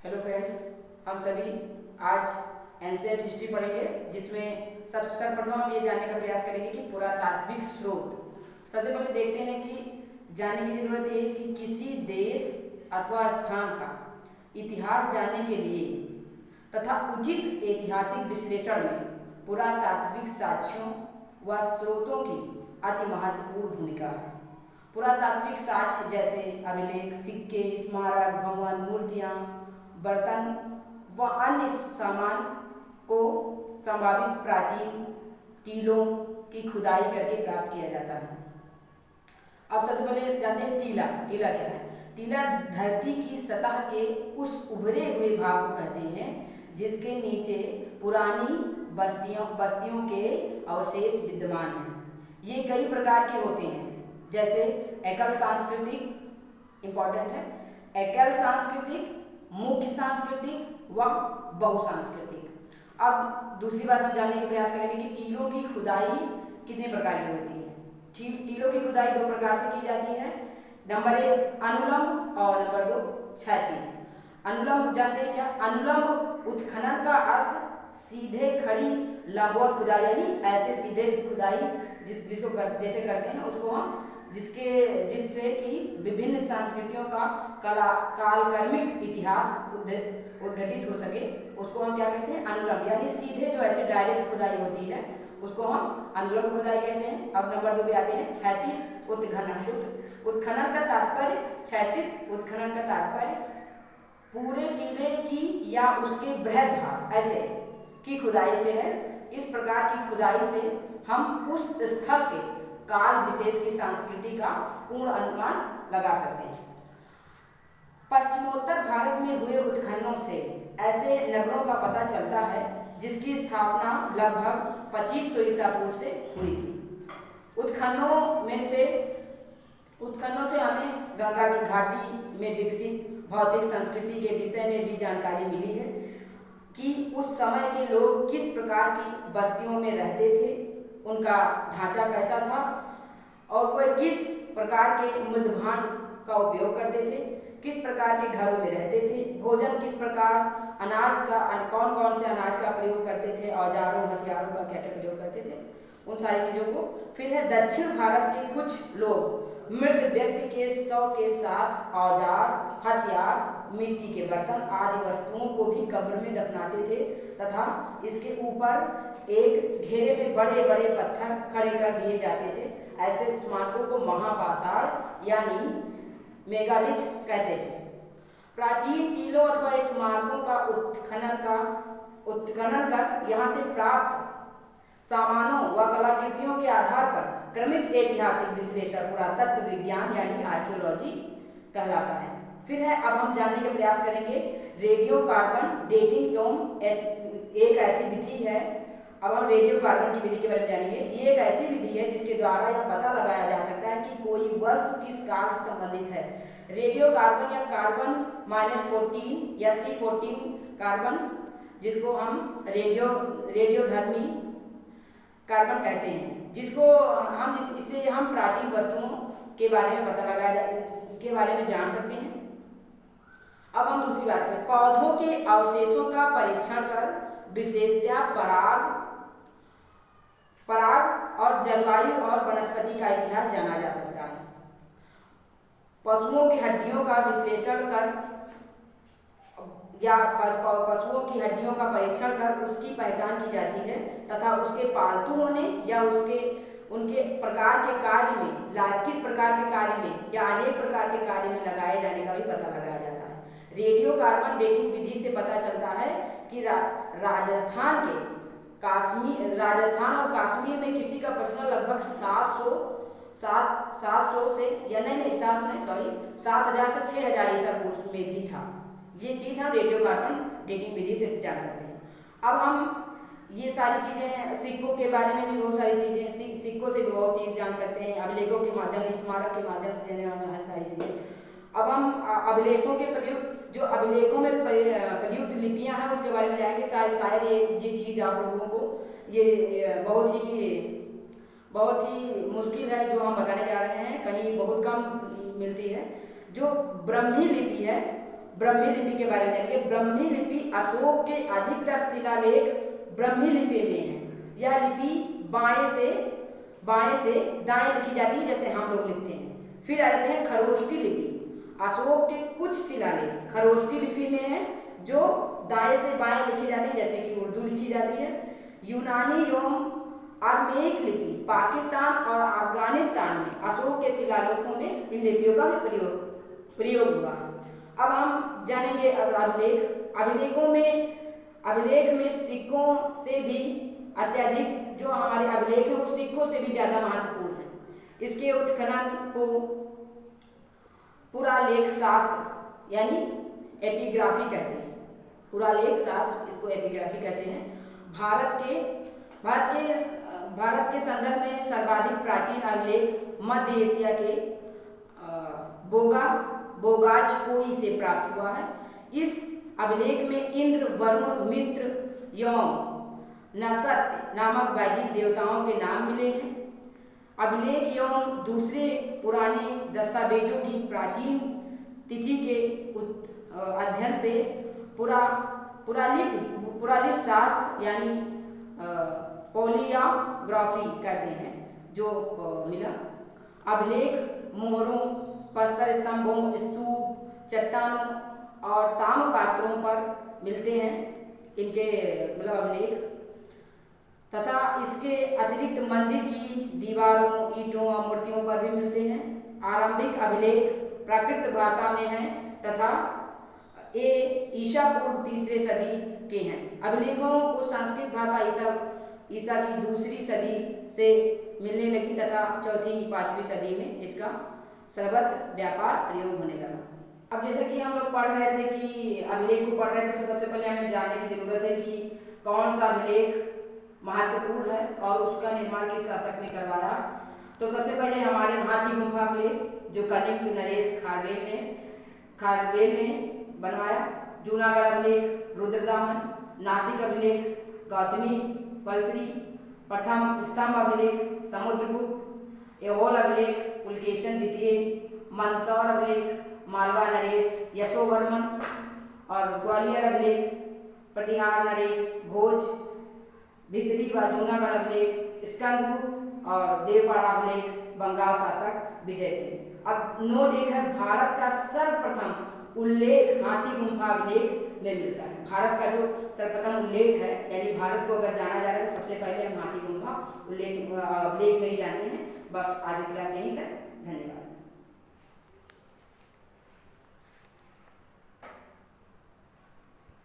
Hello friends, हम सभी आज एंशिएंट हिस्ट्री पढ़ेंगे, जिसमें सर्वप्रथम हम ये जानने का प्रयास करेंगे कि पुरातात्विक स्रोत। सबसे पहले देखते हैं कि जानने की जरूरत ये है कि किसी देश अथवा स्थान का इतिहास जानने के लिए तथा उचित ऐतिहासिक विश्लेषण में पुरातात्विक साक्ष्यों व स्रोतों की अति महत्वपूर्ण भूमिका है। पुरातात्विक साक्ष्य जैसे अभिलेख, सिक्के, स्मारक, भवन, मूर्तियाँ, बर्तन व अन्य सामान को संभावित प्राचीन टीलों की खुदाई करके प्राप्त किया जाता है। अब सबसे पहले जानते हैं टीला। टीला क्या है? टीला धरती की सतह के उस उभरे हुए भाग को कहते हैं जिसके नीचे पुरानी बस्तियों के अवशेष विद्यमान हैं। ये कई प्रकार के होते हैं, जैसे एकल सांस्कृतिक, इंपॉर्टेंट है, एकल सांस्कृतिक, मुख्य सांस्कृतिक व बहुसांस्कृतिक। अब दूसरी बात हम जानने का प्रयास करेंगे कि टीलों की खुदाई कितने प्रकार की होती है। टीलों की खुदाई दो प्रकार से की जाती है। नंबर 1 अनुलंब और नंबर 2 क्षैतिज। अनुलंब जानते हैं क्या? अनुलंब उत्खनन का अर्थ सीधे खड़ी लंबवत खुदाई, यानी ऐसे सीधे खुदाई जिसको जैसे करते हैं उसको हम जिससे कि विभिन्न संस्कृतियों का कालक्रमिक इतिहास उद्घटित हो सके, उसको हम क्या कहते हैं? अनुलंब, यानी सीधे जो ऐसे डायरेक्ट खुदाई होती है उसको हम अनुलंब खुदाई कहते हैं। अब नंबर 2 पे आते हैं क्षैतिज उत्खनन। उत्खनन का तात्पर्य, क्षैतिज उत्खनन का तात्पर्य पूरे टीले की या उसके बृहद भाग ऐसे की खुदाई से है। इस प्रकार की खुदाई से हम उस स्थल के काल विशेष की संस्कृति का पूर्ण अनुमान लगा सकते हैं। पश्चिमोत्तर भारत में हुए उत्खननों से ऐसे नगरों का पता चलता है जिसकी स्थापना लगभग 2500 ईसा पूर्व से हुई थी। उत्खननों से हमें गंगा की घाटी में विकसित भौतिक संस्कृति के विषय में भी जानकारी मिली है कि उस समय के लोग किस प्रकार की बस्तियों में रहते थे, उनका ढांचा कैसा था और वह किस प्रकार के मृदभांड का उपयोग करते थे, किस प्रकार के घरों में रहते थे, भोजन किस प्रकार, अनाज का कौन कौन से अनाज का प्रयोग करते थे, औजारों हथियारों का क्या क्या प्रयोग करते थे, उन सारी चीज़ों को। फिर है दक्षिण भारत के कुछ लोग मृत व्यक्ति के शव के साथ औजार, हथियार, मिट्टी के बर्तन आदि वस्तुओं को भी कब्र में दफनाते थे तथा इसके ऊपर एक घेरे में बड़े बड़े पत्थर खड़े कर दिए जाते थे। ऐसे स्मारकों को महापाषाण यानी मेगालिथ कहते थे। प्राचीन टीलों अथवा स्मारकों का उत्खनन कर यहाँ से प्राप्त सामानों व कलाकृतियों के आधार पर क्रमिक ऐतिहासिक विश्लेषण पुरातत्व विज्ञान यानी आर्कियोलॉजी कहलाता है। फिर है, अब हम जानने का प्रयास करेंगे रेडियो कार्बन डेटिंग एवं एक ऐसी विधि है। अब हम रेडियो कार्बन की विधि के बारे में जानेंगे। ये एक ऐसी विधि है जिसके द्वारा यह पता लगाया जा सकता है कि कोई वस्तु किस काल से संबंधित है। रेडियो कार्बन या कार्बन -14 या C14 कार्बन, जिसको हम रेडियोधर्मी कार्बन कहते हैं, इससे हम प्राचीन वस्तुओं के बारे में के बारे में जान सकते हैं। अब हम दूसरी बात करें, पौधों के अवशेषों का परीक्षण कर विशेषतया पराग और जलवायु और वनस्पति का इतिहास जाना जा सकता है। पशुओं की हड्डियों का विश्लेषण कर या पशुओं की हड्डियों का परीक्षण कर उसकी पहचान की जाती है तथा उसके पालतू होने या उनके प्रकार के कार्य में किस प्रकार के कार्य में या अनेक प्रकार के कार्य में लगाए जाने का भी पता लगाया जाता है। रेडियो कार्बन डेटिंग विधि से पता चलता है कि राजस्थान और कश्मीर में किसी का पसीना लगभग 700 से या नहीं 7,000 से 6,000 ईसा पूर्व में भी था। ये चीज़ हम रेडियो कार्बन डेटिंग विधि से जान सकते हैं। अब हम ये सारी चीज़ें हैं, सिक्कों के बारे में भी बहुत सारी चीज़ें, सिक्कों से भी बहुत चीज़ जान सकते हैं, अभिलेखों के माध्यम, स्मारक के माध्यम से जाने वाली हर सारी चीज़ें। अब हम अभिलेखों के अभिलेखों में प्रयुक्त लिपियां हैं उसके बारे में जाएंगे। शायद ये चीज़ आप लोगों को ये बहुत ही मुश्किल है जो हम बताने जा रहे हैं, कहीं बहुत कम मिलती है। जो ब्रह्मी लिपि है ब्रह्मी लिपि के बारे में जानेंगे। ब्रह्मी लिपि अशोक के अधिकतर शिलालेख ब्रह्मी लिपि में है। यह लिपि बाएं से दाएं लिखी जाती है, जैसे हम लोग लिखते हैं। फिर आ जाते हैं खरोष्ठी लिपि। अशोक के कुछ शिलालेख खरोष्ठी लिपि में है, जो दाएं से बाएं लिखे जाते हैं, जैसे कि उर्दू लिखी जाती है। यूनानी एवं अरमेक लिपि पाकिस्तान और अफगानिस्तान में अशोक के शिलालेखों में इन लिपियों का भी प्रयोग हुआ है। अब हम जानेंगे अभिलेख में सिक्कों से भी अत्यधिक, जो हमारे अभिलेख हैं वो सिक्कों से भी ज़्यादा महत्वपूर्ण है। इसके उत्खनन को पुरालेख शास्त्र यानी एपिग्राफी कहते हैं। पुरालेख शास्त्र इसको एपिग्राफी कहते हैं। भारत के संदर्भ में सर्वाधिक प्राचीन अभिलेख मध्य एशिया के बोगाजकोई से प्राप्त हुआ है। इस अभिलेख में इंद्र, वरुण, मित्र एवं नसत्य नामक वैदिक देवताओं के नाम मिले हैं। अभिलेख एवं दूसरे पुराने दस्तावेजों की प्राचीन तिथि के अध्ययन से पुरालिप शास्त्र यानी पॉलियोग्राफी कहते हैं जो मिला। अभिलेख मोहरों, प्रस्तर स्तंभों, स्तूप, चट्टानों और ताम्रपात्रों पर मिलते हैं, इनके मतलब अभिलेख। तथा इसके अतिरिक्त मंदिर की दीवारों, ईंटों और मूर्तियों पर भी मिलते हैं। आरंभिक अभिलेख प्राकृत भाषा में हैं तथा ये ईसा पूर्व 3री सदी के हैं। अभिलेखों को संस्कृत भाषा ईसा की 2री सदी से मिलने लगी तथा 4वीं-5वीं सदी में इसका सर्वत्र व्यापार प्रयोग होने लगा। अब जैसे कि हम लोग पढ़ रहे थे कि अभिलेख को पढ़ रहे थे, तो सबसे पहले हमें जानने की जरूरत है कि कौन सा अभिलेख महत्वपूर्ण है और उसका निर्माण किस शासक ने करवाया। तो सबसे पहले हमारे हाथी गुम्फा अभिलेख जो कनिष्क नरेश खारवेल ने बनवाया। जूनागढ़ अभिलेख रुद्रदामन, नासिक अभिलेख गौतमी पलसरी, प्रथम स्तंभ अभिलेख समुद्रगुप्त, ऐहोल अभिलेख पुलकेशन द्वितीय, मंदसौर अभिलेख मालवा नरेश यशोवर्मन और ग्वालियर अभिलेख प्रतिहार नरेश भोज, भितरी व जूनागढ़ अभिलेख स्कंदगुप्त और देवपाड़ा अभिलेख बंगाल शासक विजय सिंह। अब नोट एक है, भारत का सर्वप्रथम उल्लेख हाथी गुम्फा अभिलेख में मिलता है। भारत का जो सर्वप्रथम उल्लेख है, यानी भारत को अगर जाना जा रहा है तो सबसे पहले हम हाथी गुम्फा अभिलेख में ही जानते हैं। बस आज की क्लास यहीं तक, धन्यवाद।